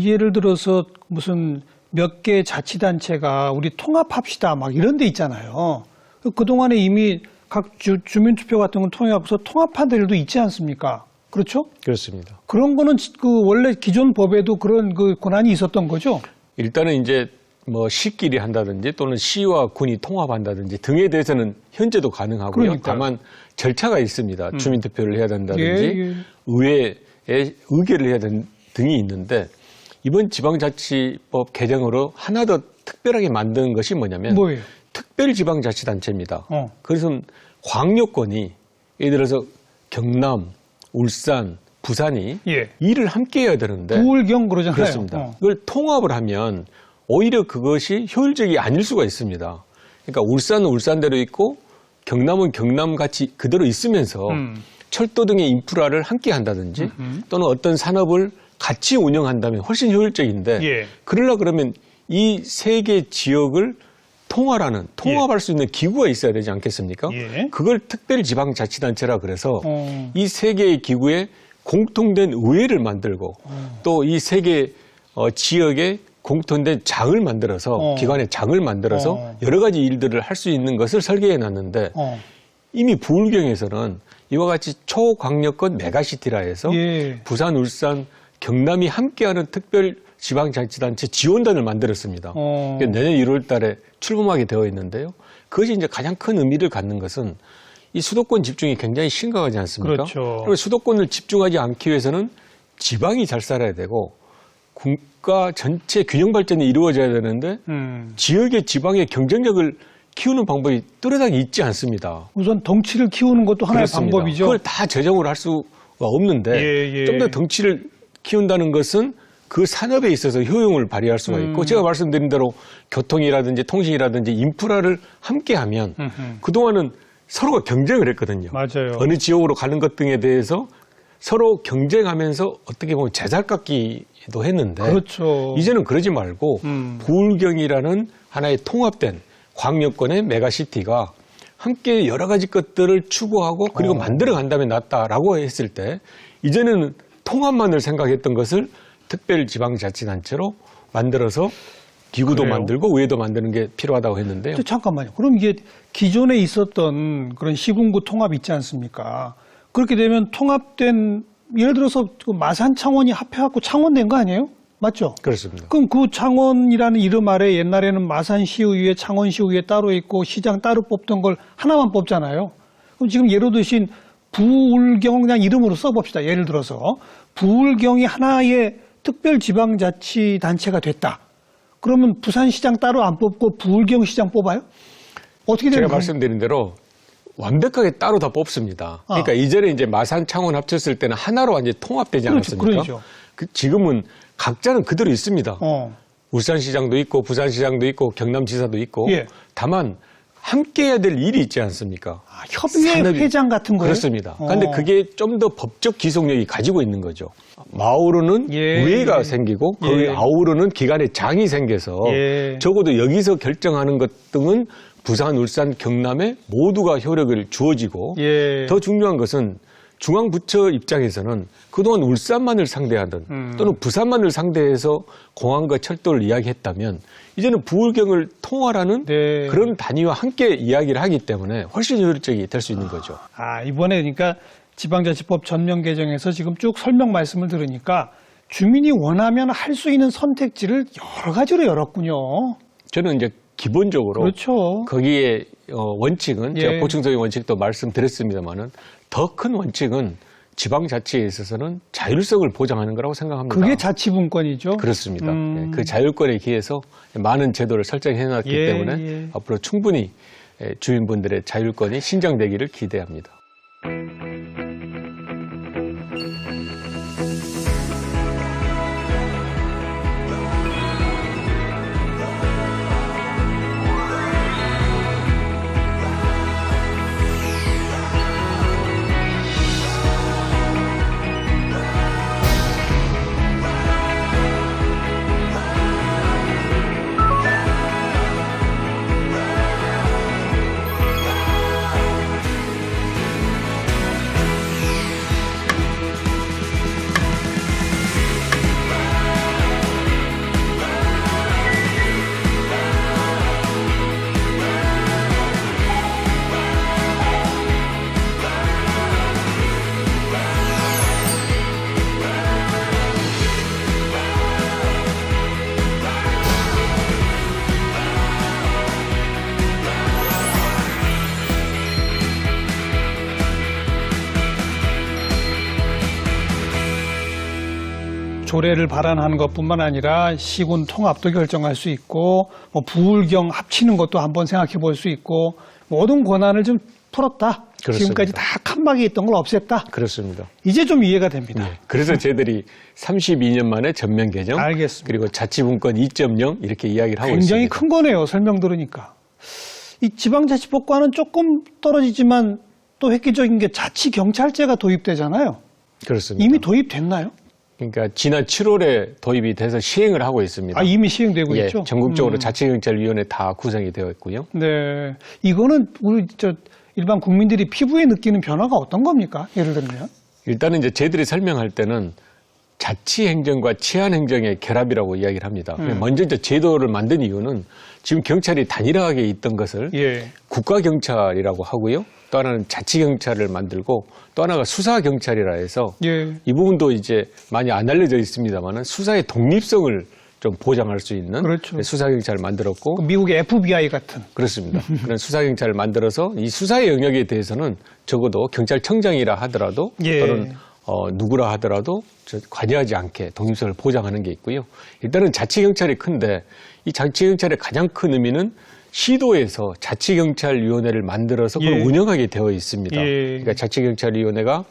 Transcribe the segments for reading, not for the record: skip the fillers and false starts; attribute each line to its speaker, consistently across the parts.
Speaker 1: 예를 들어서 무슨 몇 개 자치단체가 우리 통합합시다 막 이런 데 있잖아요. 그동안에 이미 각 주민투표 같은 건 통합해서 통합한 데들도 있지 않습니까? 그렇죠?
Speaker 2: 그렇습니다.
Speaker 1: 그런 거는 그 원래 기존 법에도 그런 그 권한이 있었던 거죠?
Speaker 2: 일단은 이제 뭐 시끼리 한다든지 또는 시와 군이 통합한다든지 등에 대해서는 현재도 가능하고요.
Speaker 1: 그러니까요.
Speaker 2: 다만 절차가 있습니다. 주민투표를 해야 된다든지
Speaker 1: 예.
Speaker 2: 의회에 의결을 해야 되는 등이 있는데 이번 지방자치법 개정으로 하나 더 특별하게 만든 것이 뭐냐면
Speaker 1: 뭐예요?
Speaker 2: 특별지방자치단체입니다. 그래서 광역권이 예를 들어서 경남, 울산, 부산이
Speaker 1: 예.
Speaker 2: 일을 함께 해야 되는데
Speaker 1: 부울경 그러잖아요.
Speaker 2: 그렇습니다. 그걸 통합을 하면 오히려 그것이 효율적이 아닐 수가 있습니다. 그러니까 울산은 울산대로 있고 경남은 경남같이 그대로 있으면서 철도 등의 인프라를 함께 한다든지 또는 어떤 산업을 같이 운영한다면 훨씬 효율적인데
Speaker 1: 예.
Speaker 2: 그러려고 그러면 이 세 개 지역을 통합할 수 있는 기구가 있어야 되지 않겠습니까?
Speaker 1: 예.
Speaker 2: 그걸 특별지방자치단체라 그래서 이 세 개의 기구에 공통된 의회를 만들고 또 이 세 개 지역에 공통된 장을 만들어서 기관의 장을 만들어서 여러 가지 일들을 할 수 있는 것을 설계해 놨는데 이미 부울경에서는 이와 같이 초광역권 메가시티라 해서
Speaker 1: 예.
Speaker 2: 부산, 울산, 경남이 함께하는 특별지방자치단체 지원단을 만들었습니다. 내년 1월 달에 출범하게 되어 있는데요. 그것이 이제 가장 큰 의미를 갖는 것은 이 수도권 집중이 굉장히 심각하지 않습니까?
Speaker 1: 그렇죠.
Speaker 2: 그리고 수도권을 집중하지 않기 위해서는 지방이 잘 살아야 되고 국가 전체 균형 발전이 이루어져야 되는데 지역의 지방의 경쟁력을 키우는 방법이 뚜렷하게 있지 않습니다.
Speaker 1: 우선 덩치를 키우는 것도 하나의
Speaker 2: 그렇습니다.
Speaker 1: 방법이죠.
Speaker 2: 그걸 다 재정을 할 수가 없는데 좀 더 덩치를 키운다는 것은 그 산업에 있어서 효용을 발휘할 수가 있고 제가 말씀드린 대로 교통이라든지 통신이라든지 인프라를 함께하면 그동안은 서로가 경쟁을 했거든요.
Speaker 1: 맞아요.
Speaker 2: 어느 지역으로 가는 것 등에 대해서 서로 경쟁하면서 어떻게 보면 제잘깎기도 했는데
Speaker 1: 그렇죠.
Speaker 2: 이제는 그러지 말고 부울경이라는 하나의 통합된 광역권의 메가시티가 함께 여러 가지 것들을 추구하고 그리고 만들어 간다면 낫다라고 했을 때 이제는 통합만을 생각했던 것을 특별지방자치단체로 만들어서 기구도
Speaker 1: 그래요?
Speaker 2: 만들고 의회도 만드는 게 필요하다고 했는데요.
Speaker 1: 근데 잠깐만요. 그럼 이게 기존에 있었던 그런 시군구 통합 있지 않습니까? 그렇게 되면 통합된 예를 들어서 그 마산 창원이 합해갖고 창원된 거 아니에요? 맞죠?
Speaker 2: 그렇습니다.
Speaker 1: 그럼 그 창원이라는 이름 아래 옛날에는 마산시의회, 창원시의회 따로 있고 시장 따로 뽑던 걸 하나만 뽑잖아요. 그럼 지금 예로 드신 부울경 그냥 이름으로 써봅시다. 예를 들어서 부울경이 하나의 특별지방자치단체가 됐다. 그러면 부산시장 따로 안 뽑고 부울경시장 뽑아요? 어떻게 되는
Speaker 2: 제가
Speaker 1: 거예요?
Speaker 2: 말씀드린 대로 완벽하게 따로 다 뽑습니다. 그러니까 이전에 이제 마산, 창원 합쳤을 때는 하나로 완전히 통합되지 않았습니까?
Speaker 1: 그렇죠.
Speaker 2: 지금은 각자는 그대로 있습니다. 울산시장도 있고 부산시장도 있고 경남지사도 있고
Speaker 1: 예.
Speaker 2: 다만 함께 해야 될 일이 있지 않습니까?
Speaker 1: 협의회 회장 같은 거예요?
Speaker 2: 그렇습니다. 그런데 그게 좀 더 법적 기속력이 가지고 있는 거죠. 아우르는 의회가 생기고 그 아우르는 기관의 장이 생겨서 적어도 여기서 결정하는 것 등은 부산, 울산, 경남에 모두가 효력을 주어지고 더 중요한 것은 중앙부처 입장에서는 그동안 울산만을 상대하던 또는 부산만을 상대해서 공항과 철도를 이야기했다면 이제는 부울경을 통할하는 그런 단위와 함께 이야기를 하기 때문에 훨씬 효율적이 될 수 있는 거죠.
Speaker 1: 이번에 그러니까 지방자치법 전면 개정에서 지금 쭉 설명 말씀을 들으니까 주민이 원하면 할 수 있는 선택지를 여러 가지로 열었군요.
Speaker 2: 저는 이제 기본적으로
Speaker 1: 그렇죠.
Speaker 2: 거기에 원칙은 제가 보충적인 원칙도 말씀드렸습니다만은 더 큰 원칙은 지방자치에 있어서는 자율성을 보장하는 거라고 생각합니다.
Speaker 1: 그게 자치분권이죠.
Speaker 2: 그렇습니다. 그 자율권에 기해서 많은 제도를 설정해놨기 때문에 앞으로 충분히 주민분들의 자율권이 신장되기를 기대합니다.
Speaker 1: 조례를 발안하는 것뿐만 아니라 시군 통합도 결정할 수 있고 뭐 부울경 합치는 것도 한번 생각해 볼 수 있고 모든 권한을 좀 풀었다.
Speaker 2: 그렇습니다.
Speaker 1: 지금까지 다 칸막이 있던 걸 없앴다.
Speaker 2: 그렇습니다.
Speaker 1: 이제 좀 이해가 됩니다.
Speaker 2: 네. 그래서 저희들이 32년 만에 전면 개정,
Speaker 1: 알겠습니다.
Speaker 2: 그리고 자치분권 2.0 이렇게 이야기를 하고
Speaker 1: 굉장히
Speaker 2: 있습니다.
Speaker 1: 큰 거네요. 설명 들으니까. 이 지방자치법과는 조금 떨어지지만 또 획기적인 게 자치경찰제가 도입되잖아요.
Speaker 2: 그렇습니다.
Speaker 1: 이미 도입됐나요?
Speaker 2: 그러니까 지난 7월에 도입이 돼서 시행을 하고 있습니다.
Speaker 1: 아, 이미 시행되고
Speaker 2: 예,
Speaker 1: 있죠?
Speaker 2: 전국적으로 자치경찰위원회 다 구성이 되어 있고요.
Speaker 1: 네. 이거는 우리 일반 국민들이 피부에 느끼는 변화가 어떤 겁니까? 예를 들면.
Speaker 2: 일단은 이제 저희들이 설명할 때는 자치행정과 치안행정의 결합이라고 이야기를 합니다. 먼저 이제 제도를 만든 이유는 지금 경찰이 단일화하게 있던 것을
Speaker 1: 예.
Speaker 2: 국가경찰이라고 하고요. 또 하나는 자치경찰을 만들고 또 하나가 수사경찰이라 해서
Speaker 1: 예.
Speaker 2: 이 부분도 이제 많이 안 알려져 있습니다만은 수사의 독립성을 좀 보장할 수 있는
Speaker 1: 그렇죠.
Speaker 2: 수사경찰을 만들었고
Speaker 1: 그 미국의 FBI 같은.
Speaker 2: 그렇습니다. 그런 수사경찰을 만들어서 이 수사의 영역에 대해서는 적어도 경찰청장이라 하더라도
Speaker 1: 예.
Speaker 2: 또는 누구라 하더라도 관여하지 않게 독립성을 보장하는 게 있고요. 일단은 자치경찰이 큰데 이 자치경찰의 가장 큰 의미는 시도에서 자치경찰위원회를 만들어서 그걸
Speaker 1: 예.
Speaker 2: 운영하게 되어 있습니다.
Speaker 1: 예.
Speaker 2: 그러니까 자치경찰위원회가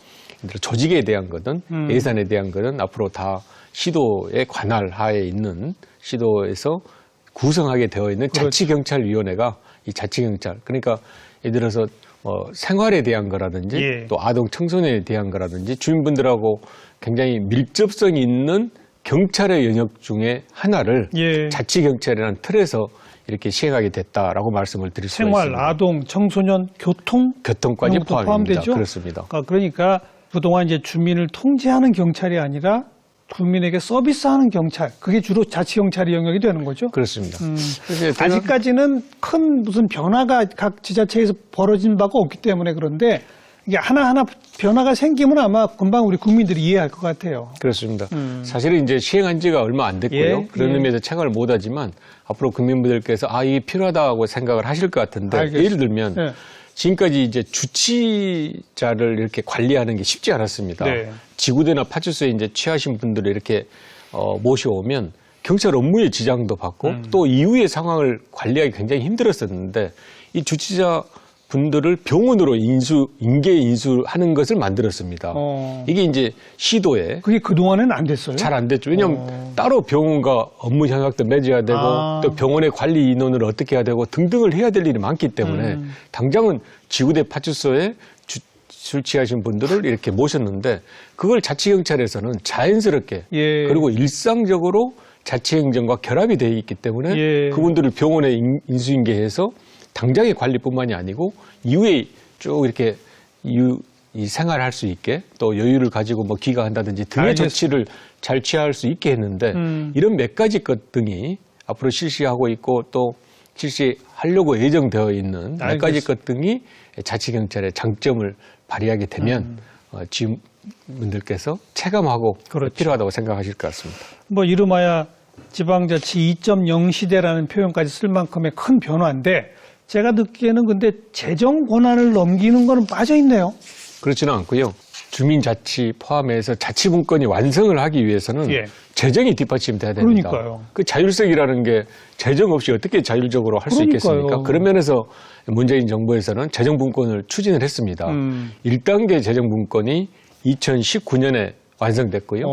Speaker 2: 조직에 대한 거든 예산에 대한 거든 앞으로 다 시도의 관할 하에 있는 시도에서 구성하게 되어 있는
Speaker 1: 그렇죠.
Speaker 2: 자치경찰위원회가 이 자치경찰 그러니까 예를 들어서 생활에 대한 거라든지
Speaker 1: 예.
Speaker 2: 또 아동 청소년에 대한 거라든지 주민분들하고 굉장히 밀접성이 있는 경찰의 영역 중에 하나를
Speaker 1: 예.
Speaker 2: 자치경찰이라는 틀에서 이렇게 시행하게 됐다라고 말씀을 드릴 수가
Speaker 1: 생활,
Speaker 2: 있습니다.
Speaker 1: 아동, 청소년, 교통까지
Speaker 2: 교통까지 포함입니다.
Speaker 1: 포함되죠?
Speaker 2: 그렇습니다.
Speaker 1: 그러니까 그동안 이제 주민을 통제하는 경찰이 아니라 주민에게 서비스하는 경찰, 그게 주로 자치경찰의 영역이 되는 거죠?
Speaker 2: 그렇습니다. 그래서 제가
Speaker 1: 아직까지는 큰 무슨 변화가 각 지자체에서 벌어진 바가 없기 때문에 그런데 이게 하나하나 변화가 생기면 아마 금방 우리 국민들이 이해할 것 같아요.
Speaker 2: 그렇습니다. 사실은 이제 시행한 지가 얼마 안 됐고요.
Speaker 1: 예,
Speaker 2: 그런
Speaker 1: 예.
Speaker 2: 의미에서 체감을 못 하지만 앞으로 국민분들께서 이게 필요하다고 생각을 하실 것 같은데
Speaker 1: 알겠습니다.
Speaker 2: 예를 들면
Speaker 1: 예.
Speaker 2: 지금까지 이제 주치자를 이렇게 관리하는 게 쉽지 않았습니다.
Speaker 1: 네.
Speaker 2: 지구대나 파출소에 이제 취하신 분들을 이렇게 모셔오면 경찰 업무에 지장도 받고 또 이후의 상황을 관리하기 굉장히 힘들었었는데 이 주치자 분들을 병원으로 인계 인수하는 것을 만들었습니다. 이게 이제 시도에
Speaker 1: 그게 그동안은 안 됐어요?
Speaker 2: 잘 안 됐죠. 왜냐하면 따로 병원과 업무 협약도 맺어야 되고 또 병원의 관리 인원을 어떻게 해야 되고 등등을 해야 될 일이 많기 때문에 당장은 지구대 파출소에 술 취하신 분들을 이렇게 모셨는데 그걸 자치경찰에서는 자연스럽게
Speaker 1: 예.
Speaker 2: 그리고 일상적으로 자치행정과 결합이 되어 있기 때문에
Speaker 1: 예.
Speaker 2: 그분들을 병원에 인수인계해서 당장의 관리뿐만이 아니고 이후에 쭉 이렇게 이 생활할 수 있게 또 여유를 가지고 뭐 귀가한다든지 등의
Speaker 1: 알겠습니다.
Speaker 2: 조치를 잘 취할 수 있게 했는데 이런 몇 가지 것 등이 앞으로 실시하고 있고 또 실시하려고 예정되어 있는 몇 가지 것 등이 자치경찰의 장점을 발휘하게 되면 주민분들께서 체감하고
Speaker 1: 그렇죠.
Speaker 2: 필요하다고 생각하실 것 같습니다.
Speaker 1: 뭐 이름하여 지방자치 2.0 시대라는 표현까지 쓸 만큼의 큰 변화인데 제가 듣기에는 근데 재정 권한을 넘기는 거는 빠져있네요.
Speaker 2: 그렇지는 않고요. 주민자치 포함해서 자치분권이 완성을 하기 위해서는
Speaker 1: 예.
Speaker 2: 재정이 뒷받침돼야 됩니다.
Speaker 1: 그러니까요.
Speaker 2: 그 자율성이라는 게 재정 없이 어떻게 자율적으로 할 수 있겠습니까? 그런 면에서 문재인 정부에서는 재정분권을 추진을 했습니다. 1단계 재정분권이 2019년에 완성됐고요.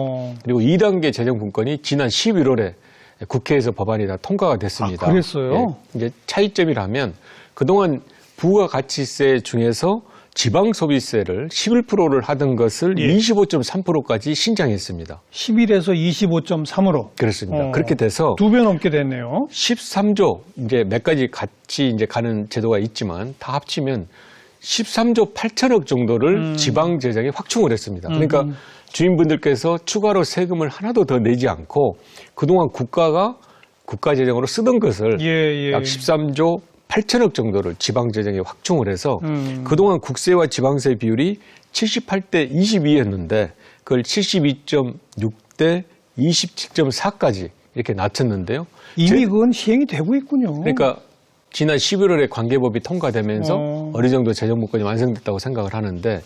Speaker 1: 그리고
Speaker 2: 2단계 재정분권이 지난 11월에 국회에서 법안이 다 통과가 됐습니다.
Speaker 1: 그랬어요?
Speaker 2: 예, 이제 차이점이라면 그동안 부가가치세 중에서 지방소비세를 11%를 하던 것을
Speaker 1: 예.
Speaker 2: 25.3%까지 신장했습니다.
Speaker 1: 11에서 25.3으로.
Speaker 2: 그렇습니다. 그렇게 돼서
Speaker 1: 2배 넘게 됐네요.
Speaker 2: 13조 이제 몇 가지 같이 이제 가는 제도가 있지만 다 합치면 13조 8천억 정도를 지방 재정에 확충을 했습니다. 그러니까 주민분들께서 추가로 세금을 하나도 더 내지 않고 그동안 국가가 국가 재정으로 쓰던 것을 약 13조 8천억 정도를 지방 재정에 확충을 해서 그동안 국세와 지방세 비율이 78대 22였는데 그걸 72.6대 27.4까지 이렇게 낮췄는데요.
Speaker 1: 이미 그건 시행이 되고 있군요.
Speaker 2: 그러니까 지난 11월에 관계법이 통과되면서 어느 정도 재정문건이 완성됐다고 생각을 하는데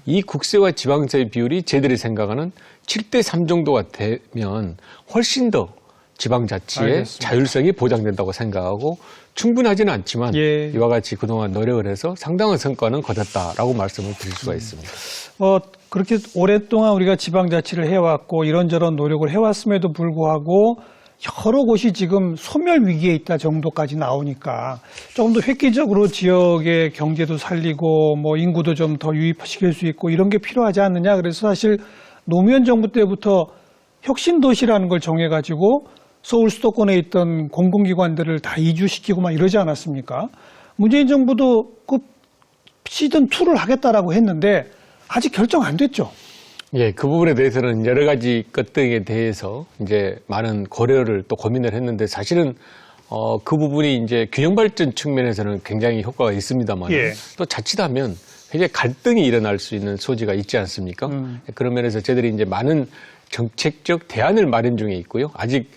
Speaker 2: 이 국세와 지방세 비율이 저희들이 생각하는 7대3 정도가 되면 훨씬 더 지방자치의
Speaker 1: 알겠습니다.
Speaker 2: 자율성이 보장된다고 생각하고 충분하지는 않지만 이와 같이 그동안 노력을 해서 상당한 성과는 거뒀다라고 말씀을 드릴 수가 있습니다.
Speaker 1: 그렇게 오랫동안 우리가 지방자치를 해왔고 이런저런 노력을 해왔음에도 불구하고 여러 곳이 지금 소멸 위기에 있다 정도까지 나오니까 조금 더 획기적으로 지역의 경제도 살리고 뭐 인구도 좀 더 유입시킬 수 있고 이런 게 필요하지 않느냐. 그래서 사실 노무현 정부 때부터 혁신도시라는 걸 정해가지고 서울 수도권에 있던 공공기관들을 다 이주시키고 막 이러지 않았습니까? 문재인 정부도 그 시즌2를 하겠다라고 했는데 아직 결정 안 됐죠.
Speaker 2: 예, 그 부분에 대해서는 여러 가지 것들에 대해서 이제 많은 고려를 또 고민을 했는데 사실은 그 부분이 이제 균형 발전 측면에서는 굉장히 효과가 있습니다만 또 자칫하면 굉장히 갈등이 일어날 수 있는 소지가 있지 않습니까? 그런 면에서 저희들이 이제 많은 정책적 대안을 마련 중에 있고요. 아직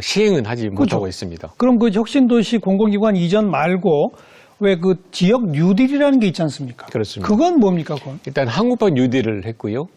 Speaker 2: 시행은 하지 못하고 있습니다.
Speaker 1: 그럼 그 혁신도시 공공기관 이전 말고 왜 그 지역 뉴딜이라는 게 있지 않습니까?
Speaker 2: 그렇습니다.
Speaker 1: 그건 뭡니까, 그건?
Speaker 2: 일단 한국판 뉴딜을 했고요.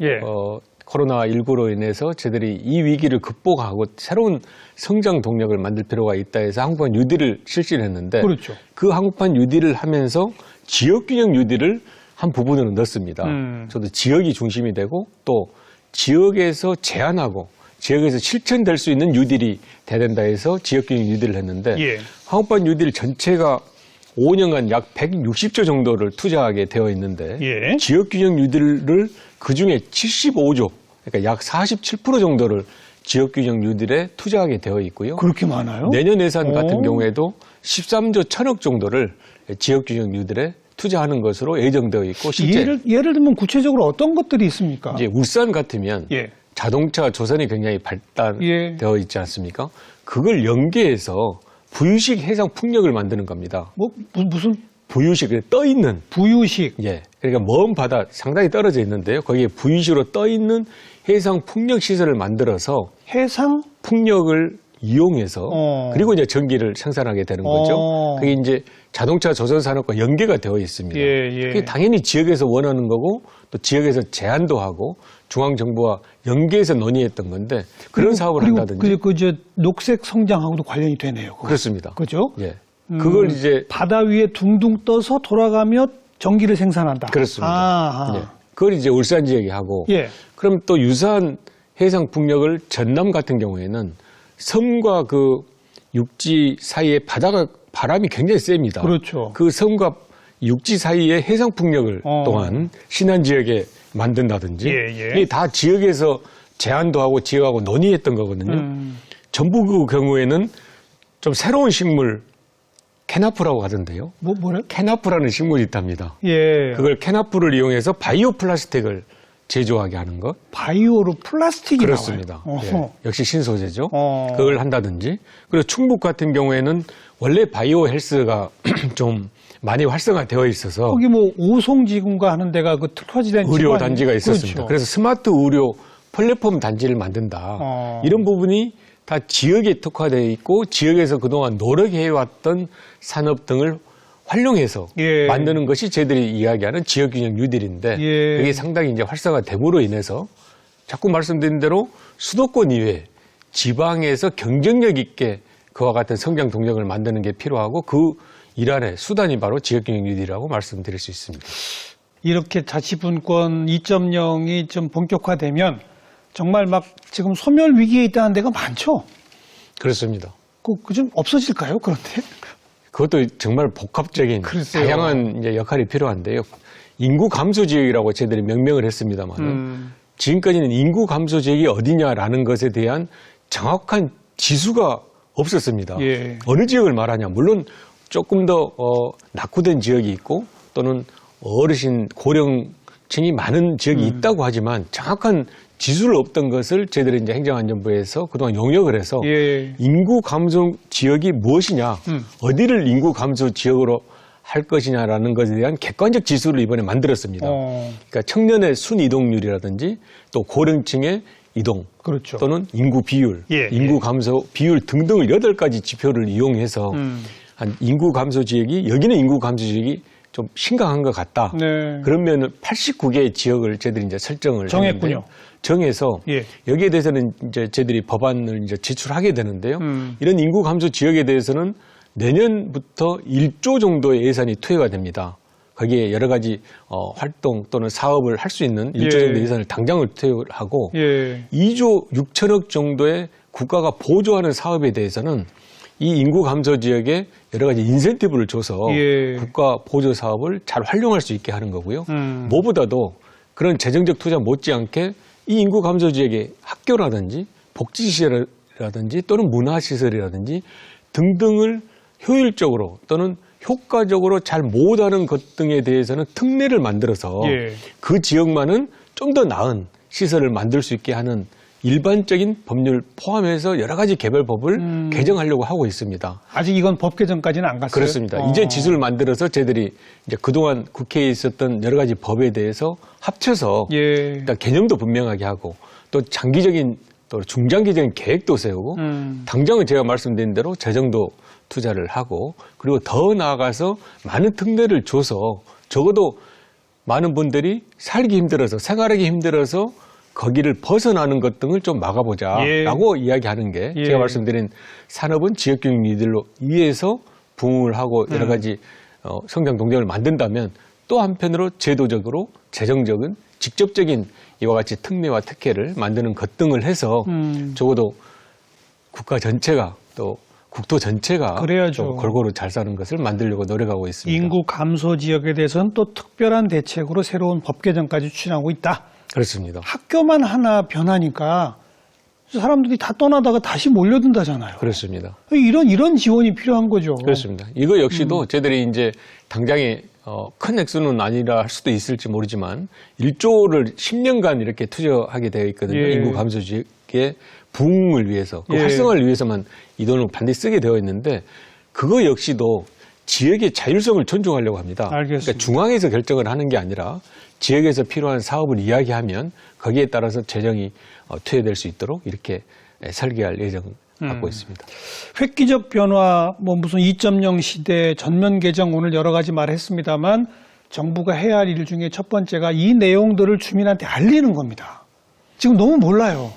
Speaker 2: 코로나19로 인해서 저희들이 이 위기를 극복하고 새로운 성장 동력을 만들 필요가 있다 해서 한국판 뉴딜을 실시를 했는데
Speaker 1: 그렇죠.
Speaker 2: 그 한국판 뉴딜을 하면서 지역균형 뉴딜을 한 부분으로 넣습니다. 저도 지역이 중심이 되고 또 지역에서 제안하고 지역에서 실천될 수 있는 뉴딜이 돼야 된다 해서 지역균형 뉴딜을 했는데 한국판 뉴딜 전체가 5년간 약 160조 정도를 투자하게 되어 있는데 지역균형 뉴딜을 그중에 75조, 그러니까 약 47% 정도를 지역균형 뉴딜에 투자하게 되어 있고요.
Speaker 1: 그렇게 많아요?
Speaker 2: 내년 예산 같은 경우에도 13조 1천억 정도를 지역균형 뉴딜에 투자하는 것으로 예정되어 있고 실제
Speaker 1: 예를 들면 구체적으로 어떤 것들이 있습니까?
Speaker 2: 이제 울산 같으면 자동차 조선이 굉장히 발달되어 있지 않습니까? 그걸 연계해서 부유식 해상 풍력을 만드는 겁니다.
Speaker 1: 무슨?
Speaker 2: 부유식, 떠 있는.
Speaker 1: 부유식.
Speaker 2: 그러니까 먼 바다 상당히 떨어져 있는데요. 거기에 부유식으로 떠 있는 해상 풍력 시설을 만들어서
Speaker 1: 해상
Speaker 2: 풍력을 이용해서 그리고 이제 전기를 생산하게 되는 거죠. 그게 이제 자동차 조선 산업과 연계가 되어 있습니다. 그게 당연히 지역에서 원하는 거고 또 지역에서 제안도 하고 중앙정부와 연계해서 논의했던 건데 그런 사업을 한다든지.
Speaker 1: 그리고 그 녹색 성장하고도 관련이 되네요. 그거.
Speaker 2: 그렇습니다.
Speaker 1: 그죠?
Speaker 2: 그걸 이제
Speaker 1: 바다 위에 둥둥 떠서 돌아가며 전기를 생산한다.
Speaker 2: 그렇습니다. 그걸 이제 울산 지역이 하고 그럼 또 유사한 해상 풍력을 전남 같은 경우에는 섬과 그 육지 사이에 바람이 굉장히 셉니다.
Speaker 1: 그렇죠.
Speaker 2: 그 섬과 육지 사이에 해상 풍력을 또한 신안 지역에 만든다든지 이게 다 지역에서 제안도 하고 지역하고 논의했던 거거든요. 전북 경우에는 좀 새로운 식물 캐나프라고 하던데요.
Speaker 1: 뭐래?
Speaker 2: 캐나프라는 식물이 있답니다. 그걸 캐나프를 이용해서 바이오 플라스틱을 제조하게 하는 것.
Speaker 1: 바이오로 플라스틱이
Speaker 2: 그렇습니다.
Speaker 1: 나와요.
Speaker 2: 역시 신소재죠. 그걸 한다든지. 그리고 충북 같은 경우에는 원래 바이오 헬스가 좀 많이 활성화되어 있어서
Speaker 1: 거기 뭐 오송지군가 하는 데가 그 특화지된
Speaker 2: 의료 단지가 있었습니다.
Speaker 1: 그렇죠.
Speaker 2: 그래서 스마트 의료 플랫폼 단지를 만든다. 이런 부분이 다 지역에 특화되어 있고 지역에서 그동안 노력해왔던 산업 등을 활용해서 만드는 것이 저희들이 이야기하는 지역균형 뉴딜인데 그게 상당히 이제 활성화됨으로 인해서 자꾸 말씀드린 대로 수도권 이외에 지방에서 경쟁력 있게 그와 같은 성장 동력을 만드는 게 필요하고 그 일환의 수단이 바로 지역균형 뉴딜이라고 말씀드릴 수 있습니다.
Speaker 1: 이렇게 자치분권 2.0이 좀 본격화되면 정말 막 지금 소멸 위기에 있다는 데가 많죠?
Speaker 2: 그렇습니다.
Speaker 1: 그 좀 없어질까요? 그런데?
Speaker 2: 그것도 정말 복합적인 다양한 이제 역할이 필요한데요. 인구 감소 지역이라고 저희들이 명명을 했습니다만 지금까지는 인구 감소 지역이 어디냐라는 것에 대한 정확한 지수가 없었습니다. 어느 지역을 말하냐. 물론 조금 더 낙후된 지역이 있고 또는 어르신 고령층이 많은 지역이 있다고 하지만 정확한 지수를 없던 것을 저희들이 이제 행정안전부에서 그동안 용역을 해서 인구 감소 지역이 무엇이냐, 어디를 인구 감소 지역으로 할 것이냐라는 것에 대한 객관적 지수를 이번에 만들었습니다. 그러니까 청년의 순이동률이라든지 또 고령층의 이동 또는 인구 비율, 인구 감소 비율 등등을 8가지 지표를 이용해서 한 인구 감소 지역이 여기는 인구 감소 지역이 좀 심각한 것 같다.
Speaker 1: 네.
Speaker 2: 그러면 89개의 지역을 저희들이 이제 설정을
Speaker 1: 정했군요.
Speaker 2: 했는데 정해서
Speaker 1: 예.
Speaker 2: 여기에 대해서는 이제 저희들이 법안을 이제 제출하게 되는데요. 이런 인구 감소 지역에 대해서는 내년부터 1조 정도의 예산이 투여가 됩니다. 거기에 여러 가지 활동 또는 사업을 할 수 있는 1조 정도 예산을 당장을 투여하고 2조 6천억 정도의 국가가 보조하는 사업에 대해서는 이 인구 감소 지역에 여러 가지 인센티브를 줘서 국가 보조 사업을 잘 활용할 수 있게 하는 거고요. 무엇보다도 그런 재정적 투자 못지않게 이 인구 감소 지역의 학교라든지 복지시설이라든지 또는 문화시설이라든지 등등을 효율적으로 또는 효과적으로 잘 못하는 것 등에 대해서는 특례를 만들어서 그 지역만은 좀 더 나은 시설을 만들 수 있게 하는 일반적인 법률 포함해서 여러 가지 개별법을 개정하려고 하고 있습니다.
Speaker 1: 아직 이건 법 개정까지는 안 갔어요?
Speaker 2: 그렇습니다. 이제 지수를 만들어서 저희들이 이제 그동안 국회에 있었던 여러 가지 법에 대해서 합쳐서 일단 개념도 분명하게 하고 또 장기적인 또 중장기적인 계획도 세우고 당장은 제가 말씀드린 대로 재정도 투자를 하고 그리고 더 나아가서 많은 특례를 줘서 적어도 많은 분들이 살기 힘들어서 생활하기 힘들어서 거기를 벗어나는 것 등을 좀 막아보자라고 이야기하는 게 제가 말씀드린 산업은 지역경영 리더로 위해서 부응을 하고 여러 가지 성장 동력을 만든다면 또 한편으로 제도적으로 재정적인 직접적인 이와 같이 특례와 특혜를 만드는 것 등을 해서 적어도 국가 전체가 또 국토 전체가 좀 골고루 잘 사는 것을 만들려고 노력하고 있습니다.
Speaker 1: 인구 감소 지역에 대해서는 또 특별한 대책으로 새로운 법 개정까지 추진하고 있다.
Speaker 2: 그렇습니다.
Speaker 1: 학교만 하나 변하니까 사람들이 다 떠나다가 다시 몰려든다잖아요.
Speaker 2: 그렇습니다.
Speaker 1: 이런 지원이 필요한 거죠.
Speaker 2: 그렇습니다. 이거 역시도 저희들이 이제 당장에 큰 액수는 아니라 할 수도 있을지 모르지만 1조를 10년간 이렇게 투자하게 되어 있거든요. 인구 감소 지역의 부흥을 위해서, 그 활성화를 위해서만 이 돈을 반드시 쓰게 되어 있는데 그거 역시도 지역의 자율성을 존중하려고 합니다.
Speaker 1: 알겠습니다.
Speaker 2: 그러니까 중앙에서 결정을 하는 게 아니라 지역에서 필요한 사업을 이야기하면 거기에 따라서 재정이 투여될 수 있도록 이렇게 설계할 예정을 갖고 있습니다.
Speaker 1: 획기적 변화, 뭐 무슨 2.0 시대, 전면 개정 오늘 여러 가지 말했습니다만 정부가 해야 할 일 중에 첫 번째가 이 내용들을 주민한테 알리는 겁니다. 지금 너무 몰라요.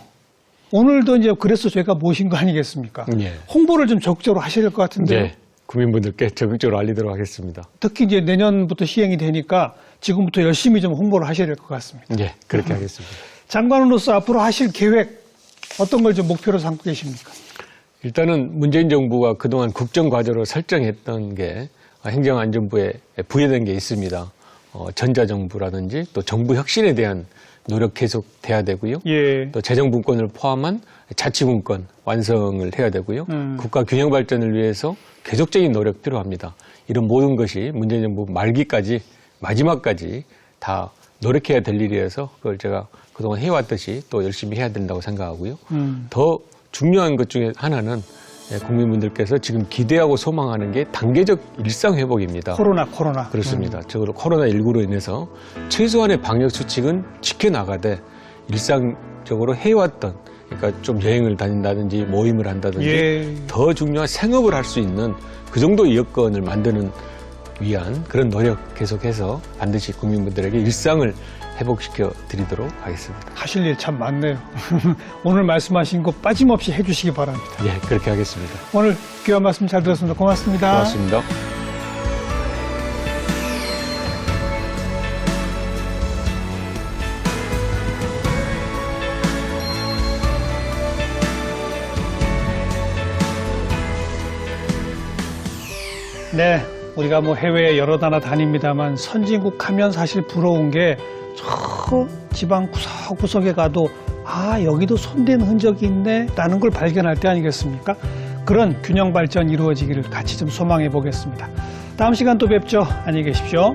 Speaker 1: 오늘도 이제 그래서 제가 모신 거 아니겠습니까? 홍보를 좀 적극적으로 하셔야 될 것 같은데요.
Speaker 2: 네. 국민분들께 적극적으로 알리도록 하겠습니다.
Speaker 1: 특히 이제 내년부터 시행이 되니까 지금부터 열심히 좀 홍보를 하셔야 될 것 같습니다.
Speaker 2: 네, 그렇게 하겠습니다.
Speaker 1: 장관으로서 앞으로 하실 계획 어떤 걸 좀 목표로 삼고 계십니까?
Speaker 2: 일단은 문재인 정부가 그동안 국정과제로 설정했던 게 행정안전부에 부여된 게 있습니다. 전자정부라든지 또 정부 혁신에 대한 노력 계속 돼야 되고요. 또 재정분권을 포함한 자치분권 완성을 해야 되고요. 국가 균형 발전을 위해서 계속적인 노력 필요합니다. 이런 모든 것이 문재인 정부 말기까지 마지막까지 다 노력해야 될 일이어서 그걸 제가 그동안 해왔듯이 또 열심히 해야 된다고 생각하고요. 더 중요한 것 중에 하나는 국민분들께서 지금 기대하고 소망하는 게 단계적 일상회복입니다.
Speaker 1: 코로나.
Speaker 2: 그렇습니다. 적어도 코로나19로 인해서 최소한의 방역수칙은 지켜나가되 일상적으로 해왔던 그러니까 좀 여행을 다닌다든지 모임을 한다든지 더 중요한 생업을 할 수 있는 그 정도의 여건을 만드는 위한 그런 노력 계속해서 반드시 국민분들에게 일상을 회복시켜 드리도록 하겠습니다.
Speaker 1: 하실 일 참 많네요. 오늘 말씀하신 거 빠짐없이 해주시기 바랍니다.
Speaker 2: 네, 그렇게 하겠습니다.
Speaker 1: 오늘 귀한 말씀 잘 들었습니다. 고맙습니다.
Speaker 2: 고맙습니다.
Speaker 1: 네, 우리가 뭐 해외에 여러 나라 다닙니다만 선진국 하면 사실 부러운 게 저 지방 구석구석에 가도 아 여기도 손댄 흔적이 있네 라는 걸 발견할 때 아니겠습니까? 그런 균형 발전 이루어지기를 같이 좀 소망해 보겠습니다. 다음 시간 또 뵙죠. 안녕히 계십시오.